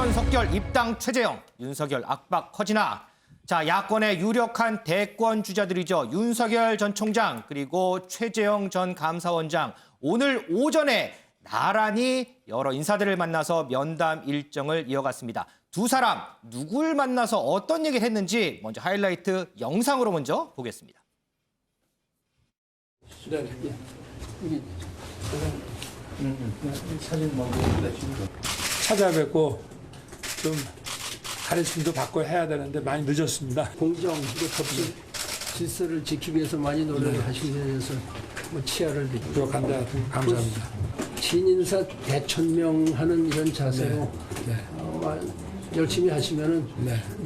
속전속결 입당 최재형, 윤석열 압박 커지나. 자, 야권의 유력한 대권 주자들이죠. 윤석열 전 총장 그리고 최재형 전 감사원장 오늘 오전에 나란히 여러 인사들을 만나서 면담 일정을 이어갔습니다. 두 사람 누굴 만나서 어떤 얘기를 했는지 먼저 하이라이트 영상으로 먼저 보겠습니다. 네, 우리 사진 먹고 찾아뵙고 좀 가르침도 받고 해야 되는데 많이 늦었습니다. 공정 그리고 법적 질서를 지키기 위해서 많이 노력을 하시기 위해서 치아를 드리고 노력한다. 감사합니다. 신인사 대천명하는 이런 자세로 열심히 하시면은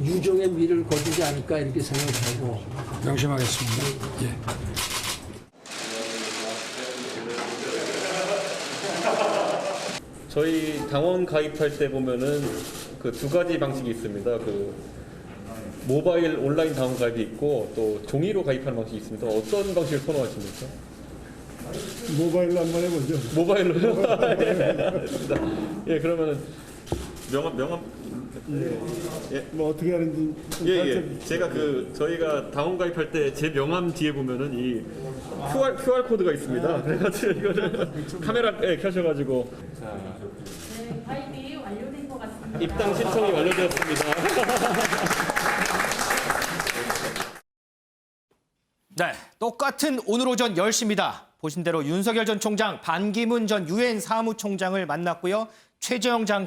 유종의 미를 거두지 않을까 이렇게 생각하고 명심하겠습니다. 예. 저희 당원 가입할 때 보면은 그 두 가지 방식이 있습니다. 그 모바일 온라인 당원 가입이 있고 또 종이로 가입하는 방식이 있습니다. 어떤 방식을 선호하십니까? 모바일로 한번 해보죠. 모바일로요? 예, 그러면은 명함 뭐 어떻게 하는지. 예. 제가 저희가 당원 가입할 때 제 명함 뒤에 보면은 이 QR 코드가 있습니다. 그래가지고 이거를 카메라에 켜셔가지고 네, 가입이 완료된 것 같습니다. 입당 신청이 완료되었습니다. 네, 똑같은 오늘 오전 10시입니다. 보신 대로 윤석열 전 총장, 반기문 전 유엔 사무총장을 만났고요. 최재형 전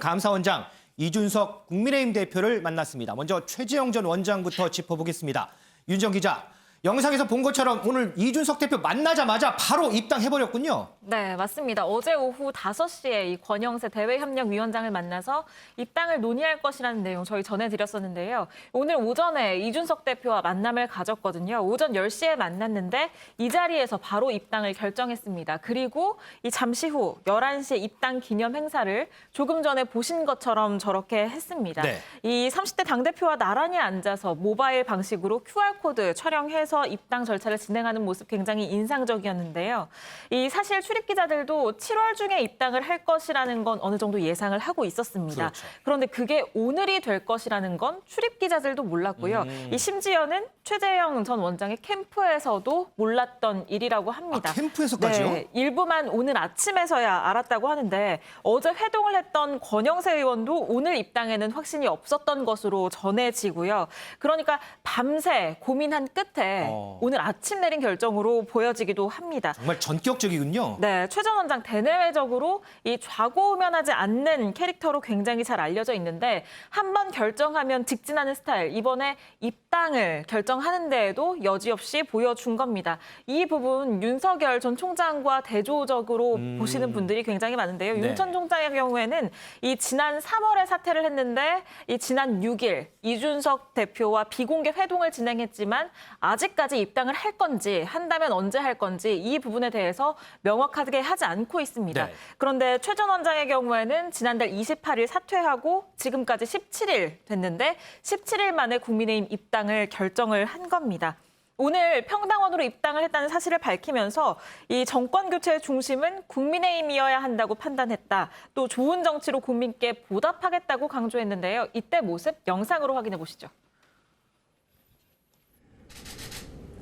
감사원장, 이준석 국민의힘 대표를 만났습니다. 먼저 최재형 전 원장부터 짚어보겠습니다. 윤 전 기자, 영상에서 본 것처럼 오늘 이준석 대표 만나자마자 바로 입당해버렸군요. 네, 맞습니다. 어제 오후 5시에 이 권영세 대외협력위원장을 만나서 입당을 논의할 것이라는 내용 저희 전해드렸었는데요. 오늘 오전에 이준석 대표와 만남을 가졌거든요. 오전 10시에 만났는데 이 자리에서 바로 입당을 결정했습니다. 그리고 이 잠시 후 11시에 입당 기념 행사를 조금 전에 보신 것처럼 저렇게 했습니다. 네. 이 30대 당대표와 나란히 앉아서 모바일 방식으로 QR코드 촬영해서 입당 절차를 진행하는 모습 굉장히 인상적이었는데요. 이 사실 출입 기자들도 7월 중에 입당을 할 것이라는 건 어느 정도 예상을 하고 있었습니다. 그렇죠. 그런데 그게 오늘이 될 것이라는 건 출입 기자들도 몰랐고요. 이 심지어는 최재형 전 원장의 캠프에서도 몰랐던 일이라고 합니다. 아, 캠프에서까지요? 네, 일부만 오늘 아침에서야 알았다고 하는데 어제 회동을 했던 권영세 의원도 오늘 입당에는 확신이 없었던 것으로 전해지고요. 그러니까 밤새 고민한 끝에 오늘 아침 내린 결정으로 보여지기도 합니다. 정말 전격적이군요. 네, 최 전 원장 대내외적으로 이 좌고우면하지 않는 캐릭터로 굉장히 잘 알려져 있는데 한번 결정하면 직진하는 스타일. 이번에 입당을 결정하는 데에도 여지없이 보여준 겁니다. 이 부분 윤석열 전 총장과 대조적으로 보시는 분들이 굉장히 많은데요. 네. 윤 전 총장의 경우에는 이 지난 3월에 사퇴를 했는데 이 지난 6일 이준석 대표와 비공개 회동을 진행했지만 아직까지 입당을 할 건지 한다면 언제 할 건지 이 부분에 대해서 명확하게 하지 않고 있습니다. 네. 그런데 최 전 원장의 경우에는 지난달 28일 사퇴하고 지금까지 17일 됐는데 17일 만에 국민의힘 입당을 결정을 한 겁니다. 오늘 평당원으로 입당을 했다는 사실을 밝히면서 이 정권 교체의 중심은 국민의힘이어야 한다고 판단했다. 또 좋은 정치로 국민께 보답하겠다고 강조했는데요. 이때 모습 영상으로 확인해 보시죠.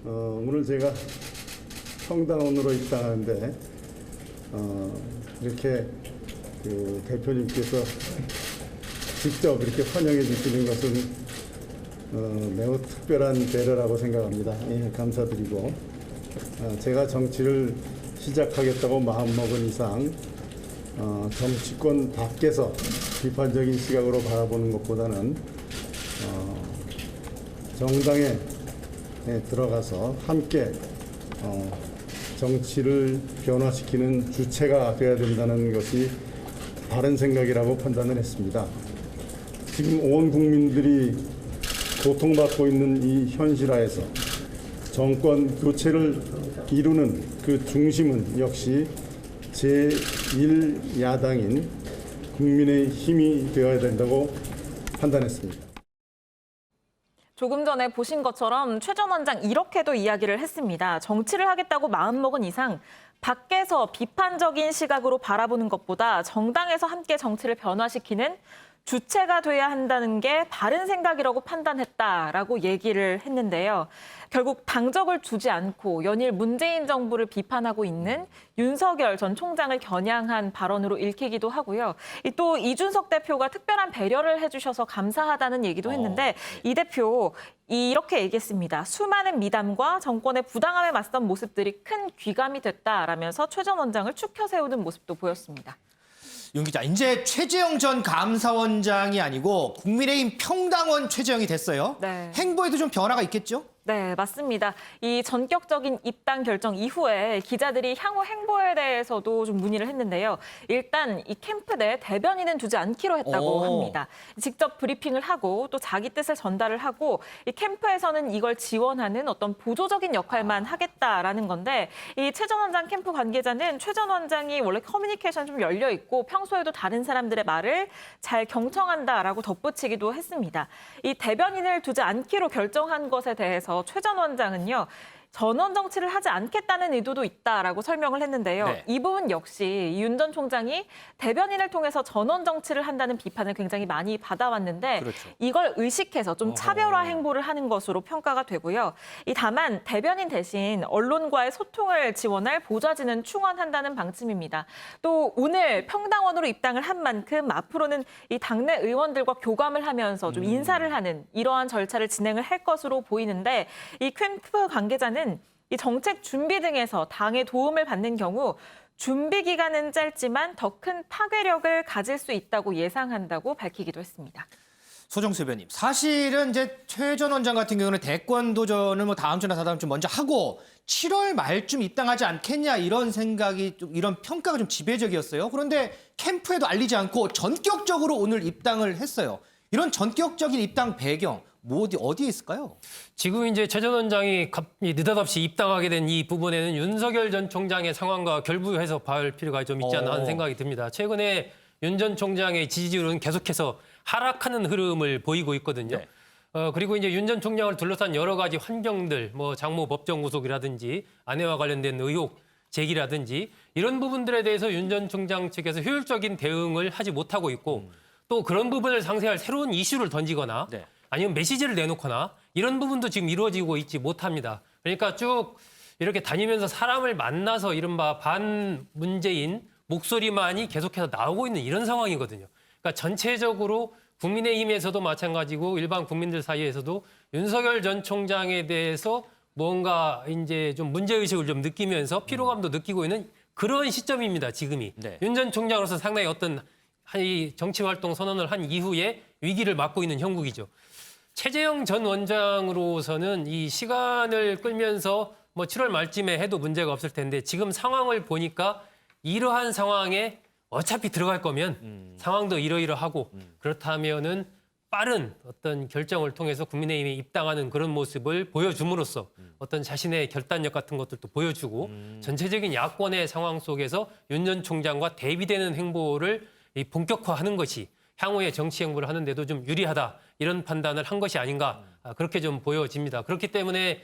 오늘 제가 평당원으로 입당하는데 이렇게 그 대표님께서 직접 이렇게 환영해 주시는 것은 매우 특별한 배려라고 생각합니다. 예, 감사드리고 제가 정치를 시작하겠다고 마음먹은 이상 정치권 밖에서 비판적인 시각으로 바라보는 것보다는 정당에 들어가서 함께 정치를 변화시키는 주체가 되어야 된다는 것이 바른 생각이라고 판단을 했습니다. 지금 온 국민들이 고통받고 있는 이 현실하에서 정권 교체를 이루는 그 중심은 역시 제1야당인 국민의힘이 되어야 된다고 판단했습니다. 조금 전에 보신 것처럼 최 전 원장 이렇게도 이야기를 했습니다. 정치를 하겠다고 마음먹은 이상 밖에서 비판적인 시각으로 바라보는 것보다 정당에서 함께 정치를 변화시키는 주체가 돼야 한다는 게 바른 생각이라고 판단했다라고 얘기를 했는데요. 결국 당적을 두지 않고 연일 문재인 정부를 비판하고 있는 윤석열 전 총장을 겨냥한 발언으로 읽히기도 하고요. 또 이준석 대표가 특별한 배려를 해주셔서 감사하다는 얘기도 했는데 이 대표 이렇게 얘기했습니다. 수많은 미담과 정권의 부당함에 맞선 모습들이 큰 귀감이 됐다라면서 최 전 원장을 추켜 세우는 모습도 보였습니다. 윤 기자, 이제 최재형 전 감사원장이 아니고 국민의힘 평당원 최재형이 됐어요. 네. 행보에도 좀 변화가 있겠죠? 네, 맞습니다. 이 전격적인 입당 결정 이후에 기자들이 향후 행보에 대해서도 좀 문의를 했는데요. 일단 이 캠프 내 대변인은 두지 않기로 했다고 합니다. 직접 브리핑을 하고 또 자기 뜻을 전달을 하고 이 캠프에서는 이걸 지원하는 어떤 보조적인 역할만 하겠다라는 건데 이 최 전 원장 캠프 관계자는 최 전 원장이 원래 커뮤니케이션 좀 열려 있고 평소에도 다른 사람들의 말을 잘 경청한다라고 덧붙이기도 했습니다. 이 대변인을 두지 않기로 결정한 것에 대해서 최 전 원장은요. 전원 정치를 하지 않겠다는 의도도 있다라고 설명을 했는데요. 네. 이 부분 역시 윤 전 총장이 대변인을 통해서 전원 정치를 한다는 비판을 굉장히 많이 받아왔는데 그렇죠. 이걸 의식해서 좀 차별화 행보를 하는 것으로 평가가 되고요. 다만 대변인 대신 언론과의 소통을 지원할 보좌진은 충원한다는 방침입니다. 또 오늘 평당원으로 입당을 한 만큼 앞으로는 이 당내 의원들과 교감을 하면서 좀 인사를 하는 이러한 절차를 진행을 할 것으로 보이는데 이 캠프 관계자는 이 정책 준비 등에서 당의 도움을 받는 경우 준비 기간은 짧지만 더 큰 파괴력을 가질 수 있다고 예상한다고 밝히기도 했습니다. 소정수 의원님, 사실은 이제 최 전 원장 같은 경우는 대권 도전을 뭐 다음 주나 다다음 주 먼저 하고 7월 말쯤 입당하지 않겠냐 이런 생각이 좀 이런 평가가 좀 지배적이었어요. 그런데 캠프에도 알리지 않고 전격적으로 오늘 입당을 했어요. 이런 전격적인 입당 배경 어디에 있을까요? 지금 이제 최 전 원장이 느닷없이 입당하게 된 이 부분에는 윤석열 전 총장의 상황과 결부해서 봐야 필요가 좀 있지 않나 하는 생각이 듭니다. 최근에 윤 전 총장의 지지율은 계속해서 하락하는 흐름을 보이고 있거든요. 네. 그리고 이제 윤 전 총장을 둘러싼 여러 가지 환경들, 뭐 장모 법정 구속이라든지 아내와 관련된 의혹 제기라든지 이런 부분들에 대해서 윤 전 총장 측에서 효율적인 대응을 하지 못하고 있고 또 그런 부분을 상쇄할 새로운 이슈를 던지거나 네. 아니면 메시지를 내놓거나 이런 부분도 지금 이루어지고 있지 못합니다. 그러니까 쭉 이렇게 다니면서 사람을 만나서 이른바 반문재인 목소리만이 계속해서 나오고 있는 이런 상황이거든요. 그러니까 전체적으로 국민의힘에서도 마찬가지고 일반 국민들 사이에서도 윤석열 전 총장에 대해서 뭔가 이제 좀 문제의식을 좀 느끼면서 피로감도 느끼고 있는 그런 시점입니다, 지금이. 네. 윤 전 총장으로서 상당히 어떤 이 정치활동 선언을 한 이후에 위기를 맞고 있는 형국이죠. 최재형 전 원장으로서는 이 시간을 끌면서 뭐 7월 말쯤에 해도 문제가 없을 텐데 지금 상황을 보니까 이러한 상황에 어차피 들어갈 거면 상황도 이러이러하고 그렇다면은 빠른 어떤 결정을 통해서 국민의힘에 입당하는 그런 모습을 보여줌으로써 어떤 자신의 결단력 같은 것들도 보여주고 전체적인 야권의 상황 속에서 윤 전 총장과 대비되는 행보를 본격화하는 것이 향후의 정치 행보를 하는데도 좀 유리하다 이런 판단을 한 것이 아닌가 그렇게 좀 보여집니다. 그렇기 때문에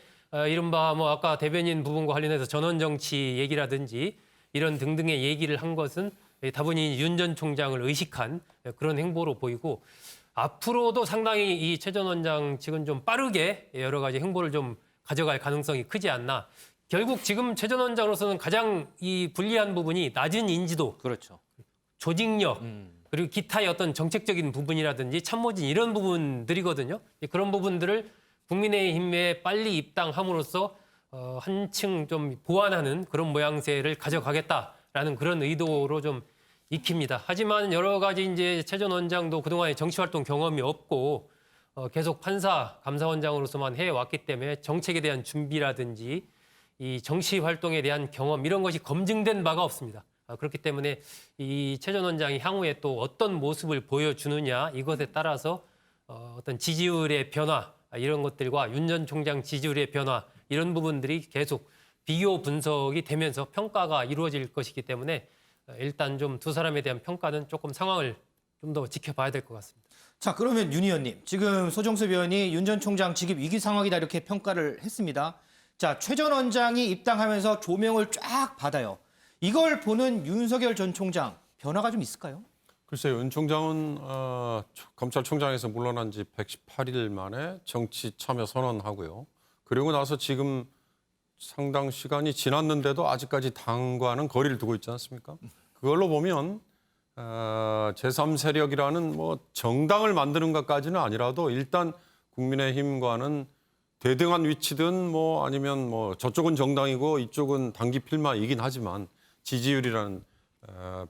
이른바 뭐 아까 대변인 부분과 관련해서 전원 정치 얘기라든지 이런 등등의 얘기를 한 것은 다분히 윤 전 총장을 의식한 그런 행보로 보이고 앞으로도 상당히 이 최 전 원장 측은 좀 빠르게 여러 가지 행보를 좀 가져갈 가능성이 크지 않나. 결국 지금 최 전 원장으로서는 가장 이 불리한 부분이 낮은 인지도, 그렇죠. 조직력, 그리고 기타의 어떤 정책적인 부분이라든지 참모진 이런 부분들이거든요. 그런 부분들을 국민의힘에 빨리 입당함으로써 한층 좀 보완하는 그런 모양새를 가져가겠다라는 그런 의도로 좀 익힙니다. 하지만 여러 가지 이제 최 전 원장도 그동안에 정치활동 경험이 없고 계속 판사, 감사원장으로서만 해왔기 때문에 정책에 대한 준비라든지 이 정치 활동에 대한 경험 이런 것이 검증된 바가 없습니다. 그렇기 때문에 이 최 전 원장이 향후에 또 어떤 모습을 보여주느냐 이것에 따라서 어떤 지지율의 변화 이런 것들과 윤 전 총장 지지율의 변화 이런 부분들이 계속 비교 분석이 되면서 평가가 이루어질 것이기 때문에 일단 좀 두 사람에 대한 평가는 조금 상황을 좀 더 지켜봐야 될 것 같습니다. 자, 그러면 윤 의원님, 지금 소정수 의원이 윤 전 총장 직입 위기 상황이다 이렇게 평가를 했습니다. 자, 최 전 원장이 입당하면서 조명을 쫙 받아요. 이걸 보는 윤석열 전 총장 변화가 좀 있을까요? 글쎄요, 윤 총장은 검찰총장에서 물러난 지 118일 만에 정치 참여 선언하고요. 그리고 나서 지금 상당 시간이 지났는데도 아직까지 당과는 거리를 두고 있지 않습니까? 그걸로 보면 제3세력이라는 뭐 정당을 만드는 것까지는 아니라도 일단 국민의힘과는 대등한 위치든 뭐 아니면 뭐 저쪽은 정당이고 이쪽은 당기 필마이긴 하지만 지지율이라는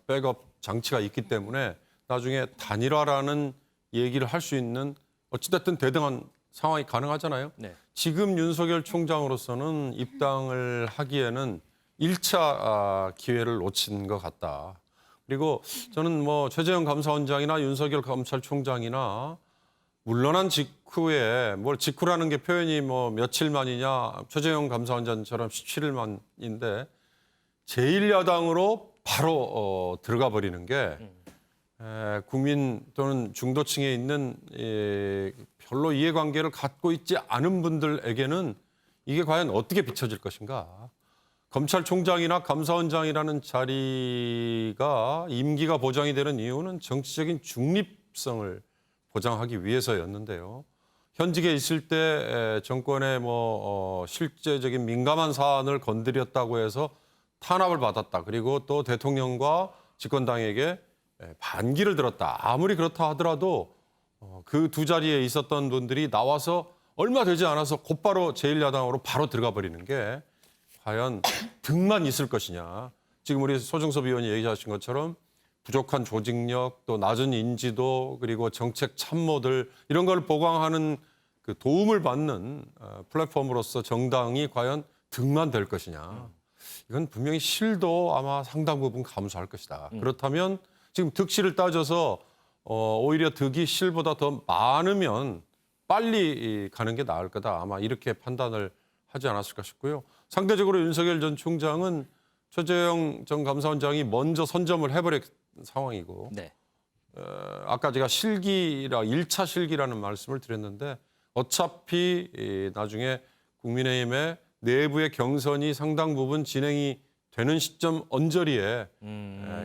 백업 장치가 있기 때문에 나중에 단일화라는 얘기를 할 수 있는 어찌됐든 대등한 상황이 가능하잖아요. 네. 지금 윤석열 총장으로서는 입당을 하기에는 1차 기회를 놓친 것 같다. 그리고 저는 뭐 최재형 감사원장이나 윤석열 검찰총장이나 물러난 직후에 뭘 직후라는 게 표현이 뭐 며칠 만이냐 최재형 감사원장처럼 17일 만인데 제1야당으로 바로 들어가 버리는 게 국민 또는 중도층에 있는 별로 이해관계를 갖고 있지 않은 분들에게는 이게 과연 어떻게 비춰질 것인가. 검찰총장이나 감사원장이라는 자리가 임기가 보장이 되는 이유는 정치적인 중립성을 보장하기 위해서였는데요. 현직에 있을 때 정권의 실제적인 민감한 사안을 건드렸다고 해서 탄압을 받았다. 그리고 또 대통령과 집권당에게 반기를 들었다. 아무리 그렇다 하더라도 그 두 자리에 있었던 분들이 나와서 얼마 되지 않아서 곧바로 제1야당으로 바로 들어가 버리는 게 과연 등만 있을 것이냐. 지금 우리 소정섭 의원이 얘기하신 것처럼 부족한 조직력, 또 낮은 인지도, 그리고 정책 참모들 이런 걸 보강하는 그 도움을 받는 플랫폼으로서 정당이 과연 등만 될 것이냐. 이건 분명히 실도 아마 상당 부분 감소할 것이다. 그렇다면 지금 득실을 따져서 오히려 득이 실보다 더 많으면 빨리 가는 게 나을 거다. 아마 이렇게 판단을 하지 않았을까 싶고요. 상대적으로 윤석열 전 총장은 최재형 전 감사원장이 먼저 선점을 해버린 상황이고 네. 아까 제가 실기라 1차 실기라는 말씀을 드렸는데 어차피 나중에 국민의힘의 내부의 경선이 상당 부분 진행이 되는 시점 언저리에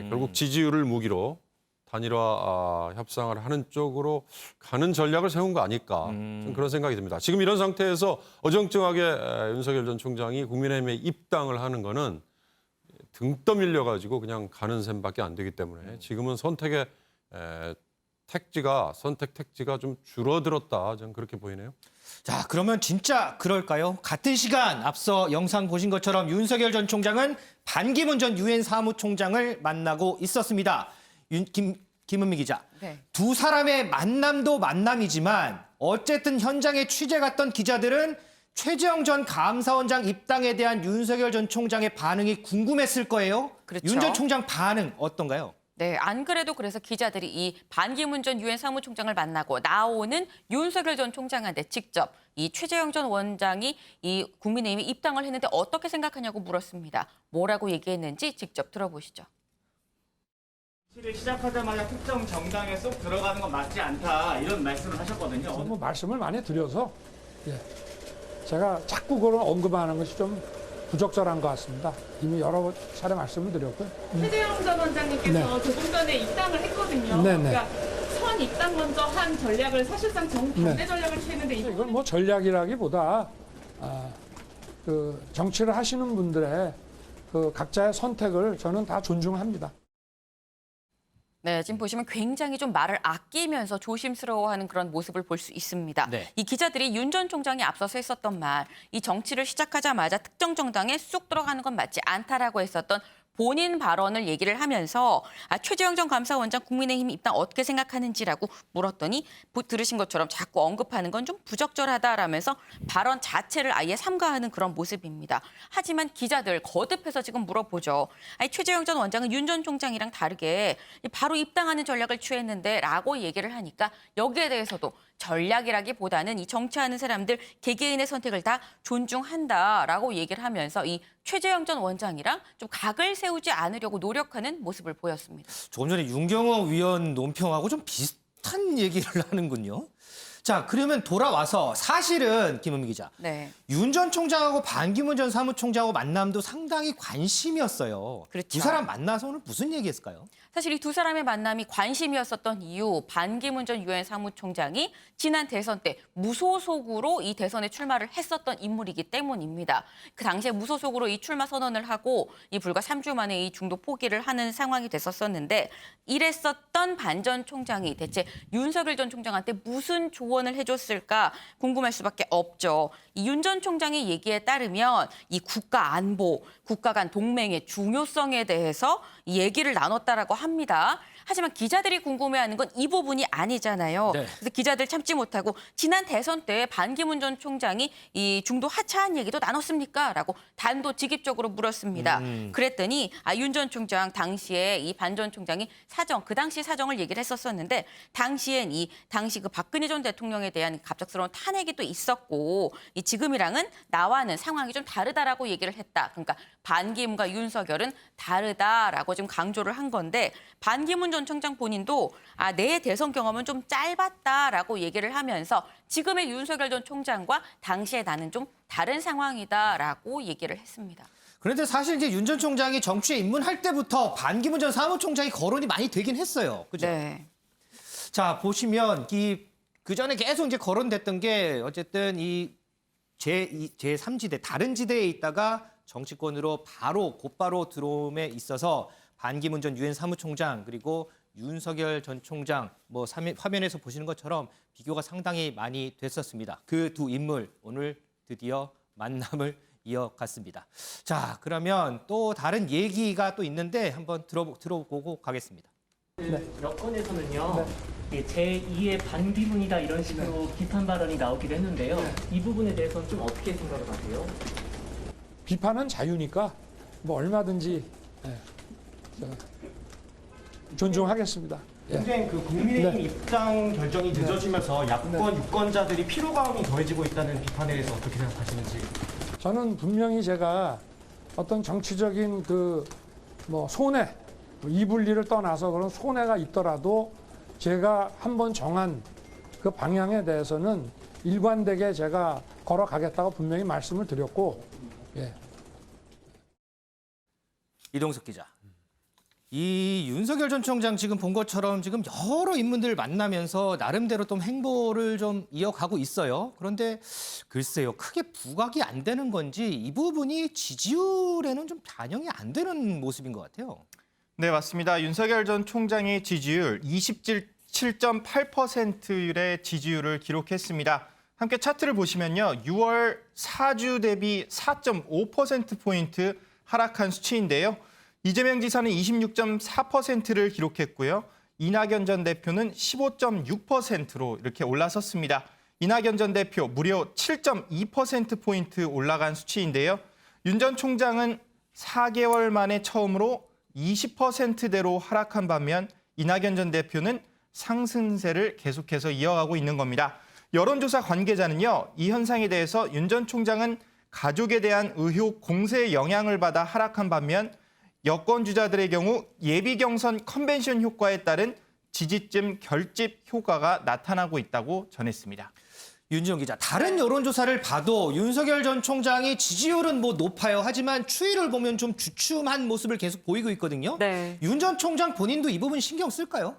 결국 지지율을 무기로 단일화 협상을 하는 쪽으로 가는 전략을 세운 거 아닐까 좀 그런 생각이 듭니다. 지금 이런 상태에서 어정쩡하게 윤석열 전 총장이 국민의힘에 입당을 하는 거는 등 떠밀려 가지고 그냥 가는 셈밖에 안 되기 때문에 지금은 선택 택지가 좀 줄어들었다. 저는 그렇게 보이네요. 자, 그러면 진짜 그럴까요? 같은 시간 앞서 영상 보신 것처럼 윤석열 전 총장은 반기문 전 유엔 사무총장을 만나고 있었습니다. 김은미 기자. 네. 두 사람의 만남도 만남이지만 어쨌든 현장에 취재 갔던 기자들은 최재형 전 감사원장 입당에 대한 윤석열 전 총장의 반응이 궁금했을 거예요. 그렇죠. 윤 전 총장 반응 어떤가요? 네, 안 그래도 그래서 기자들이 이 반기문 전 유엔 사무총장을 만나고 나오는 윤석열 전 총장한테 직접 이 최재형 전 원장이 이 국민의힘에 입당을 했는데 어떻게 생각하냐고 물었습니다. 뭐라고 얘기했는지 직접 들어보시죠. 정치를 시작하자마자 특정 정당에 쏙 들어가는 건 맞지 않다 이런 말씀을 하셨거든요. 뭐 말씀을 많이 드려서 제가 자꾸 그런 언급하는 것이 좀 부적절한 것 같습니다. 이미 여러 차례 말씀을 드렸고요. 최재형 전 원장님께서 조금 전에 입당을 했거든요. 그러니까 선 입당 먼저 한 전략을 사실상 정반대 전략을 취했는데 이건 뭐 전략이라기보다 그 정치를 하시는 분들의 그 각자의 선택을 저는 다 존중합니다. 네, 지금 보시면 굉장히 좀 말을 아끼면서 조심스러워하는 그런 모습을 볼 수 있습니다. 네. 이 기자들이 윤 전 총장이 앞서서 했었던 말, 이 정치를 시작하자마자 특정 정당에 쑥 들어가는 건 맞지 않다라고 했었던 본인 발언을 얘기를 하면서 최재형 전 감사원장 국민의힘 입당 어떻게 생각하는지라고 물었더니 들으신 것처럼 자꾸 언급하는 건 좀 부적절하다라면서 발언 자체를 아예 삼가하는 그런 모습입니다. 하지만 기자들 거듭해서 지금 물어보죠. 최재형 전 원장은 윤 전 총장이랑 다르게 바로 입당하는 전략을 취했는데 라고 얘기를 하니까 여기에 대해서도 전략이라기보다는 이 정치하는 사람들 개개인의 선택을 다 존중한다라고 얘기를 하면서 이 최재형 전 원장이랑 좀 각을 세우지 않으려고 노력하는 모습을 보였습니다. 조금 전에 윤경호 위원 논평하고 좀 비슷한 얘기를 하는군요. 자, 그러면 돌아와서 사실은 김은미 기자, 네. 윤 전 총장하고 반기문 전 사무총장하고 만남도 상당히 관심이었어요. 그렇죠. 두 사람 만나서 오늘 무슨 얘기했을까요? 사실 이 두 사람의 만남이 관심이었었던 이유, 반기문 전 유엔 사무총장이 지난 대선 때 무소속으로 이 대선에 출마를 했었던 인물이기 때문입니다. 그 당시에 무소속으로 이 출마 선언을 하고 이 불과 3주 만에 이 중도 포기를 하는 상황이 됐었었는데 이랬었던 반 전 총장이 대체 윤석열 전 총장한테 무슨 조언을 해줬을까 궁금할 수밖에 없죠. 이 윤 전 총장의 얘기에 따르면 이 국가 안보, 국가 간 동맹의 중요성에 대해서 이 얘기를 나눴다라고 합니다. 하지만 기자들이 궁금해하는 건 이 부분이 아니잖아요. 네. 그래서 기자들 참지 못하고 지난 대선 때 반기문 전 총장이 이 중도 하차한 얘기도 나눴습니까? 라고 단도직입적으로 물었습니다. 그랬더니 윤 전 총장 당시에 이 반 전 총장이 그 당시 사정을 얘기를 했었었는데 당시엔 당시 그 박근혜 전 대통령에 대한 갑작스러운 탄핵이 또 있었고 이 지금이랑은 나와는 상황이 좀 다르다라고 얘기를 했다. 그러니까 반기문과 윤석열은 다르다라고 지금 강조를 한 건데 반기문 전 총장 본인도 내 대선 경험은 좀 짧았다라고 얘기를 하면서 지금의 윤석열 전 총장과 당시에 나는 좀 다른 상황이다라고 얘기를 했습니다. 그런데 사실 이제 윤 전 총장이 정치에 입문할 때부터 반기문 전 사무총장이 거론이 많이 되긴 했어요. 그죠? 네. 자, 보시면 그 전에 계속 이제 거론됐던 게 어쨌든 이 제3지대, 다른 지대에 있다가 정치권으로 곧바로 들어옴에 있어서 반기문 전 유엔 사무총장 그리고 윤석열 전 총장 화면에서 보시는 것처럼 비교가 상당히 많이 됐었습니다. 그 두 인물 오늘 드디어 만남을 이어갔습니다. 자, 그러면 또 다른 얘기가 또 있는데 한번 들어보고 가겠습니다. 여권에서는요, 제2의 반기문이다 이런 식으로 비판 발언이 나오기도 했는데요. 이 부분에 대해서는 좀 어떻게 생각을 하세요? 비판은 자유니까 얼마든지 존중하겠습니다. 굉장히 그 국민의힘 입당 결정이 늦어지면서 야권 유권자들이 피로감이 더해지고 있다는 비판에 대해서 어떻게 생각하시는지? 저는 분명히 제가 어떤 정치적인 손해, 이불리를 떠나서 그런 손해가 있더라도 제가 한번 정한 그 방향에 대해서는 일관되게 제가 걸어가겠다고 분명히 말씀을 드렸고, 이동석 기자. 이 윤석열 전 총장 지금 본 것처럼 지금 여러 인물들을 만나면서 나름대로 좀 행보를 좀 이어가고 있어요. 그런데 글쎄요, 크게 부각이 안 되는 건지 이 부분이 지지율에는 좀 반영이 안 되는 모습인 것 같아요. 네, 맞습니다. 윤석열 전 총장의 지지율 27.8%의 지지율을 기록했습니다. 함께 차트를 보시면요. 6월 4주 대비 4.5%포인트 하락한 수치인데요. 이재명 지사는 26.4%를 기록했고요. 이낙연 전 대표는 15.6%로 이렇게 올라섰습니다. 이낙연 전 대표 무려 7.2%포인트 올라간 수치인데요. 윤 전 총장은 4개월 만에 처음으로 20%대로 하락한 반면 이낙연 전 대표는 상승세를 계속해서 이어가고 있는 겁니다. 여론조사 관계자는요, 이 현상에 대해서 윤 전 총장은 가족에 대한 의혹 공세의 영향을 받아 하락한 반면 여권 주자들의 경우 예비 경선 컨벤션 효과에 따른 지지층 결집 효과가 나타나고 있다고 전했습니다. 윤지영 기자, 다른 여론조사를 봐도 윤석열 전 총장이 지지율은 높아요. 하지만 추이를 보면 좀 주춤한 모습을 계속 보이고 있거든요. 네. 윤 전 총장 본인도 이 부분 신경 쓸까요?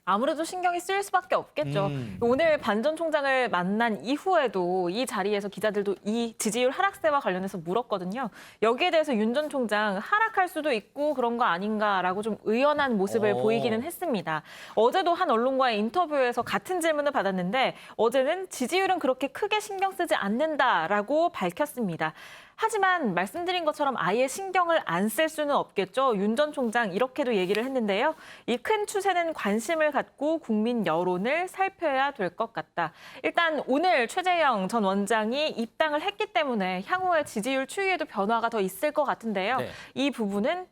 아무래도 신경이 쓰일 수밖에 없겠죠. 오늘 반 전 총장을 만난 이후에도 이 자리에서 기자들도 이 지지율 하락세와 관련해서 물었거든요. 여기에 대해서 윤 전 총장 하락할 수도 있고 그런 거 아닌가라고 좀 의연한 모습을 보이기는 했습니다. 어제도 한 언론과의 인터뷰에서 같은 질문을 받았는데 어제는 지지율은 그렇게 크게 신경 쓰지 않는다라고 밝혔습니다. 하지만 말씀드린 것처럼 아예 신경을 안 쓸 수는 없겠죠. 윤 전 총장 이렇게도 얘기를 했는데요. 이 큰 추세는 관심을 갖고 국민 여론을 살펴야 될 것 같다. 일단 오늘 최재형 전 원장이 입당을 했기 때문에 향후의 지지율 추이에도 변화가 더 있을 것 같은데요. 네. 이 부분은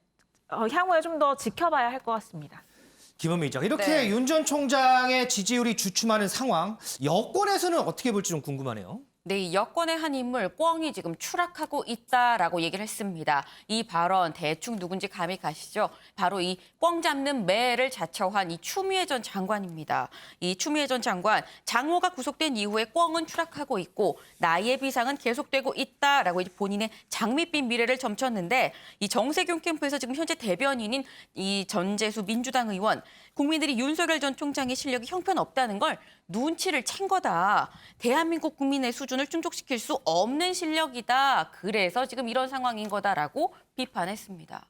향후에 좀 더 지켜봐야 할 것 같습니다. 김은미 기자, 이렇게 윤 전 총장의 지지율이 주춤하는 상황, 여권에서는 어떻게 볼지 좀 궁금하네요. 네, 이 여권의 한 인물 꿩이 지금 추락하고 있다라고 얘기를 했습니다. 이 발언 대충 누군지 감이 가시죠? 바로 이 꿩 잡는 매를 자처한 이 추미애 전 장관입니다. 이 추미애 전 장관, 장모가 구속된 이후에 꿩은 추락하고 있고 나이의 비상은 계속되고 있다라고 본인의 장밋빛 미래를 점쳤는데 이 정세균 캠프에서 지금 현재 대변인인 이 전재수 민주당 의원, 국민들이 윤석열 전 총장의 실력이 형편없다는 걸 눈치를 챈 거다. 대한민국 국민의 수준을 충족시킬 수 없는 실력이다. 그래서 지금 이런 상황인 거다라고 비판했습니다.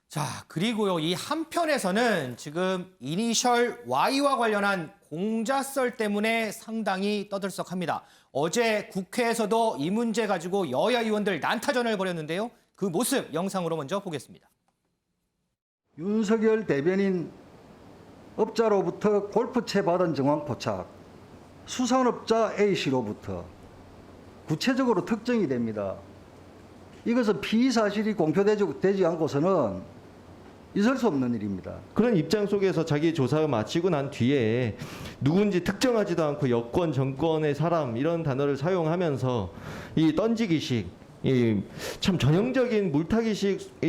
자, 그리고요, 이 한편에서는 지금 이니셜 Y와 관련한 공자설 때문에 상당히 떠들썩합니다. 어제 국회에서도 이 문제 가지고 여야 의원들 난타전을 벌였는데요. 그 모습 영상으로 먼저 보겠습니다. 윤석열 대변인 업자로부터 골프채 받은 정황 포착, 수산업자 A씨로부터 구체적으로 특정이 됩니다. 이것은 피의 사실이 공표되지 않고서는 있을 수 없는 일입니다. 그런 입장 속에서 자기 조사를 마치고 난 뒤에 누군지 특정하지도 않고 여권, 정권의 사람 이런 단어를 사용하면서 이 던지기식, 이 참 전형적인 물타기식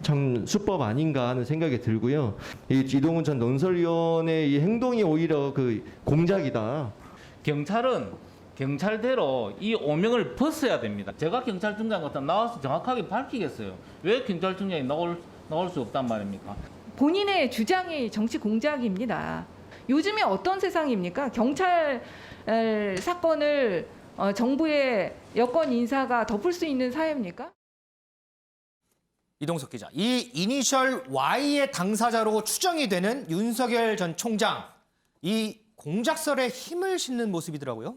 참 수법 아닌가 하는 생각이 들고요. 이동훈 전 논설위원의 이 행동이 오히려 그 공작이다. 경찰은 경찰대로 이 오명을 벗어야 됩니다. 제가 경찰청장 같으면 나와서 정확하게 밝히겠어요. 왜 경찰청장이 나올 수 없단 말입니까? 본인의 주장이 정치 공작입니다. 요즘에 어떤 세상입니까? 경찰 사건을 정부의 여권 인사가 덮을 수 있는 사회입니까? 이동석 기자, 이 이니셜 Y의 당사자로 추정이 되는 윤석열 전 총장, 이 공작설에 힘을 싣는 모습이더라고요.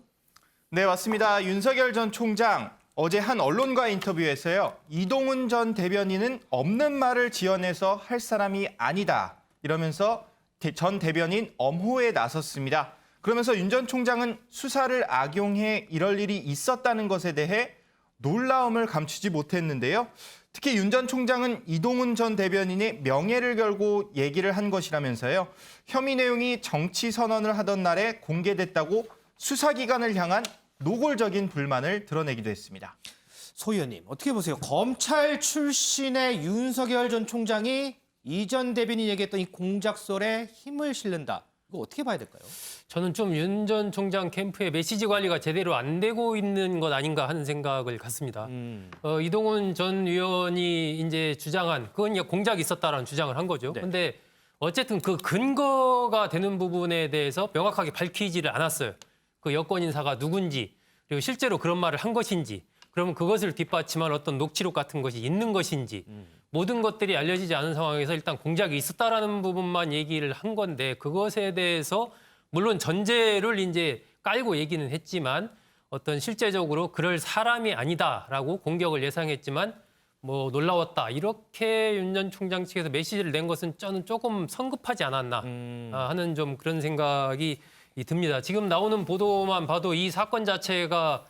네, 맞습니다. 윤석열 전 총장 어제 한 언론과 인터뷰에서요. 이동훈 전 대변인은 없는 말을 지어내서 할 사람이 아니다. 이러면서 전 대변인 엄호에 나섰습니다. 그러면서 윤 전 총장은 수사를 악용해 이럴 일이 있었다는 것에 대해 놀라움을 감추지 못했는데요. 특히 윤 전 총장은 이동훈 전 대변인의 명예를 걸고 얘기를 한 것이라면서요. 혐의 내용이 정치 선언을 하던 날에 공개됐다고 수사기관을 향한 노골적인 불만을 드러내기도 했습니다. 소 의원님, 어떻게 보세요? 검찰 출신의 윤석열 전 총장이 이 전 대변인이 얘기했던 이 공작설에 힘을 실는다. 이거 어떻게 봐야 될까요? 저는 좀 윤 전 총장 캠프의 메시지 관리가 제대로 안 되고 있는 것 아닌가 하는 생각을 갖습니다. 이동훈 전 의원이 이제 주장한 그건 공작이 있었다라는 주장을 한 거죠. 그런데 어쨌든 그 근거가 되는 부분에 대해서 명확하게 밝히지를 않았어요. 그 여권 인사가 누군지 그리고 실제로 그런 말을 한 것인지 그러면 그것을 뒷받침할 어떤 녹취록 같은 것이 있는 것인지 모든 것들이 알려지지 않은 상황에서 일단 공작이 있었다라는 부분만 얘기를 한 건데 그것에 대해서 물론 전제를 이제 깔고 얘기는 했지만 어떤 실제적으로 그럴 사람이 아니다라고 공격을 예상했지만 뭐 놀라웠다 이렇게 윤 전 총장 측에서 메시지를 낸 것은 저는 조금 성급하지 않았나 하는 좀 그런 생각이 듭니다. 지금 나오는 보도만 봐도 이 사건 자체가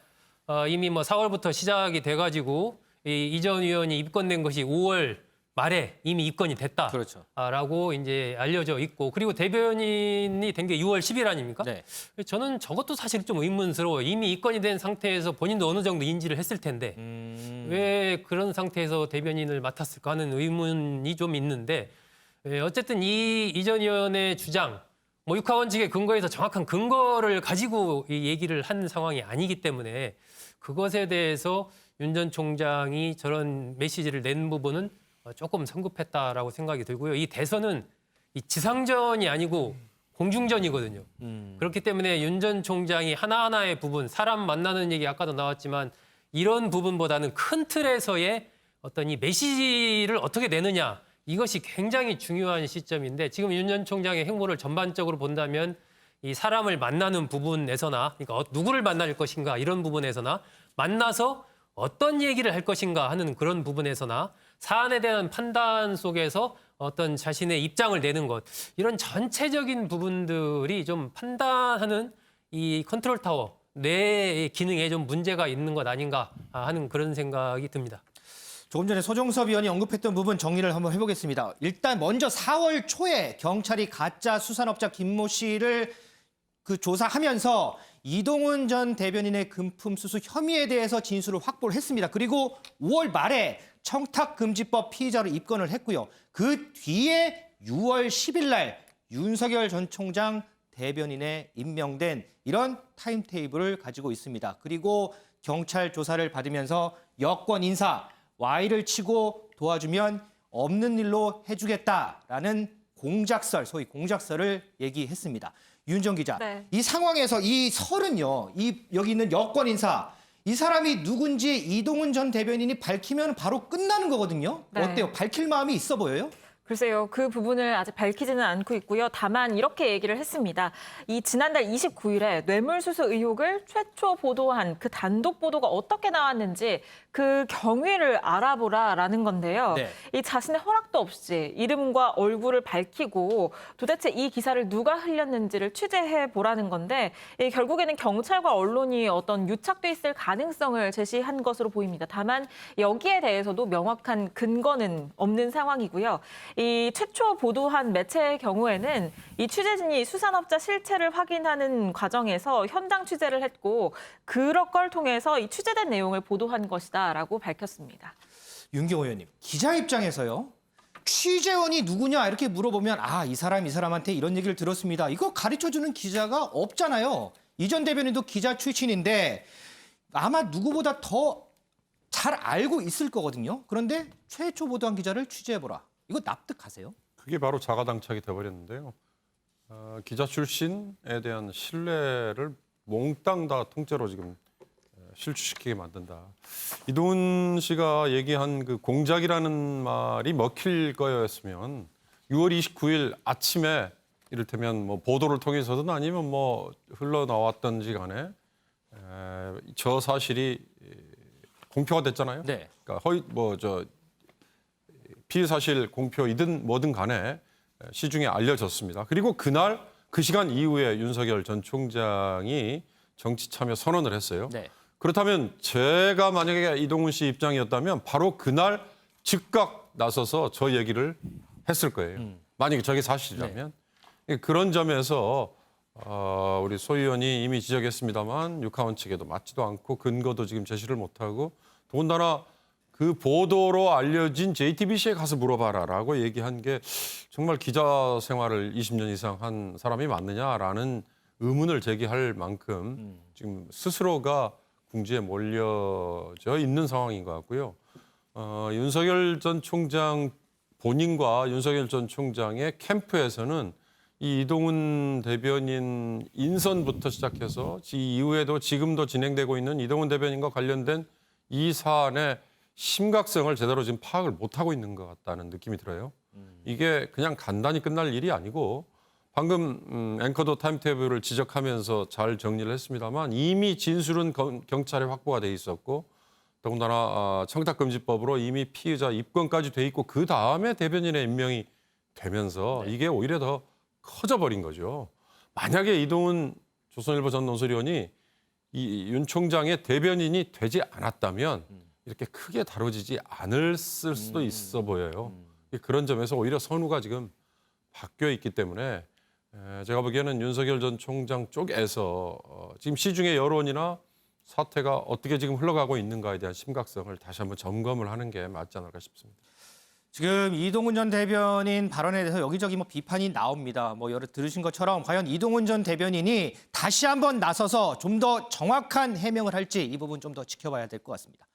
이미 뭐 4월부터 시작이 돼가지고 이 전 의원이 입건된 것이 5월 말에 이미 입건이 됐다라고 그렇죠. 이제 알려져 있고 그리고 대변인이 된 게 6월 10일 아닙니까? 네. 저는 저것도 사실 좀 의문스러워요. 이미 입건이 된 상태에서 본인도 어느 정도 인지를 했을 텐데 왜 그런 상태에서 대변인을 맡았을까 하는 의문이 좀 있는데 어쨌든 이 전 의원의 주장 뭐 육하원칙의 근거에서 정확한 근거를 가지고 이 얘기를 한 상황이 아니기 때문에 그것에 대해서 윤 전 총장이 저런 메시지를 낸 부분은 조금 성급했다라고 생각이 들고요. 이 대선은 이 지상전이 아니고 공중전이거든요. 그렇기 때문에 윤 전 총장이 하나하나의 부분, 사람 만나는 얘기 아까도 나왔지만 이런 부분보다는 큰 틀에서의 어떤 이 메시지를 어떻게 내느냐 이것이 굉장히 중요한 시점인데 지금 윤 전 총장의 행보를 전반적으로 본다면 이 사람을 만나는 부분에서나 그러니까 누구를 만날 것인가 이런 부분에서나 만나서 어떤 얘기를 할 것인가 하는 그런 부분에서나 사안에 대한 판단 속에서 어떤 자신의 입장을 내는 것 이런 전체적인 부분들이 좀 판단하는 이 컨트롤 타워 뇌의 기능에 좀 문제가 있는 것 아닌가 하는 그런 생각이 듭니다. 조금 전에 소종섭 의원이 언급했던 부분 정리를 한번 해보겠습니다. 일단 먼저 4월 초에 경찰이 가짜 수산업자 김모 씨를 그 조사하면서 이동훈 전 대변인의 금품 수수 혐의에 대해서 진술을 확보를 했습니다. 그리고 5월 말에 청탁금지법 피의자로 입건을 했고요. 그 뒤에 6월 10일 날 윤석열 전 총장 대변인에 임명된 이런 타임테이블을 가지고 있습니다. 그리고 경찰 조사를 받으면서 여권 인사 Y를 치고 도와주면 없는 일로 해주겠다라는 공작설, 소위 공작설을 얘기했습니다. 윤정 기자, 네. 이 상황에서 이 설은요, 여기 있는 여권 인사, 이 사람이 누군지 이동훈 전 대변인이 밝히면 바로 끝나는 거거든요. 네. 어때요? 밝힐 마음이 있어 보여요? 글쎄요, 그 부분을 아직 밝히지는 않고 있고요. 다만 이렇게 얘기를 했습니다. 이 지난달 29일에 뇌물수수 의혹을 최초 보도한 그 단독 보도가 어떻게 나왔는지 그 경위를 알아보라라는 건데요. 네. 이 자신의 허락도 없이 이름과 얼굴을 밝히고 도대체 이 기사를 누가 흘렸는지를 취재해 보라는 건데 결국에는 경찰과 언론이 어떤 유착돼 있을 가능성을 제시한 것으로 보입니다. 다만 여기에 대해서도 명확한 근거는 없는 상황이고요. 이 최초 보도한 매체의 경우에는 이 취재진이 수산업자 실체를 확인하는 과정에서 현장 취재를 했고 그런 걸 통해서 이 취재된 내용을 보도한 것이다라고 밝혔습니다. 윤경호 의원님, 기자 입장에서요. 취재원이 누구냐 이렇게 물어보면 이 사람한테 이런 얘기를 들었습니다. 이거 가르쳐주는 기자가 없잖아요. 이 전 대변인도 기자 출신인데 아마 누구보다 더 잘 알고 있을 거거든요. 그런데 최초 보도한 기자를 취재해보라. 이거 납득하세요? 그게 바로 자가당착이 돼버렸는데요. 기자 출신에 대한 신뢰를 몽땅 다 통째로 지금 실추시키게 만든다. 이동훈 씨가 얘기한 그 공작이라는 말이 먹힐 거였으면 6월 29일 아침에 이를테면 뭐 보도를 통해서든 아니면 뭐 흘러나왔던지 간에 저 사실이 공표가 됐잖아요. 네. 그러니까 피의 사실 공표이든 뭐든 간에 시중에 알려졌습니다. 그리고 그날 그 시간 이후에 윤석열 전 총장이 정치 참여 선언을 했어요. 네. 그렇다면 제가 만약에 이동훈 씨 입장이었다면 바로 그날 즉각 나서서 저 얘기를 했을 거예요. 만약에 저게 사실이라면. 네. 그런 점에서 우리 소 의원이 이미 지적했습니다만 육하원 측에도 맞지도 않고 근거도 지금 제시를 못하고 더군다나 그 보도로 알려진 JTBC에 가서 물어봐라라고 얘기한 게 정말 기자 생활을 20년 이상 한 사람이 맞느냐라는 의문을 제기할 만큼 지금 스스로가 궁지에 몰려져 있는 상황인 것 같고요. 윤석열 전 총장 본인과 윤석열 전 총장의 캠프에서는 이 이동훈 대변인 인선부터 시작해서 이 이후에도 지금도 진행되고 있는 이동훈 대변인과 관련된 이 사안의 심각성을 제대로 지금 파악을 못하고 있는 것 같다는 느낌이 들어요. 이게 그냥 간단히 끝날 일이 아니고 방금 앵커도 타임테이블을 지적하면서 잘 정리를 했습니다만 이미 진술은 경찰에 확보가 돼 있었고 더군다나 청탁금지법으로 이미 피의자 입건까지 돼 있고 그 다음에 대변인의 임명이 되면서 이게 오히려 더 커져버린 거죠. 만약에 이동훈 조선일보 전 논설위원이 이 윤 총장의 대변인이 되지 않았다면 이렇게 크게 다뤄지지 않을 수도 있어 보여요. 그런 점에서 오히려 선후가 지금 바뀌어 있기 때문에 제가 보기에는 윤석열 전 총장 쪽에서 지금 시중의 여론이나 사태가 어떻게 지금 흘러가고 있는가에 대한 심각성을 다시 한번 점검을 하는 게 맞지 않을까 싶습니다. 지금 이동훈 전 대변인 발언에 대해서 여기저기 비판이 나옵니다. 여러 들으신 것처럼 과연 이동훈 전 대변인이 다시 한번 나서서 좀 더 정확한 해명을 할지 이 부분 좀 더 지켜봐야 될 것 같습니다.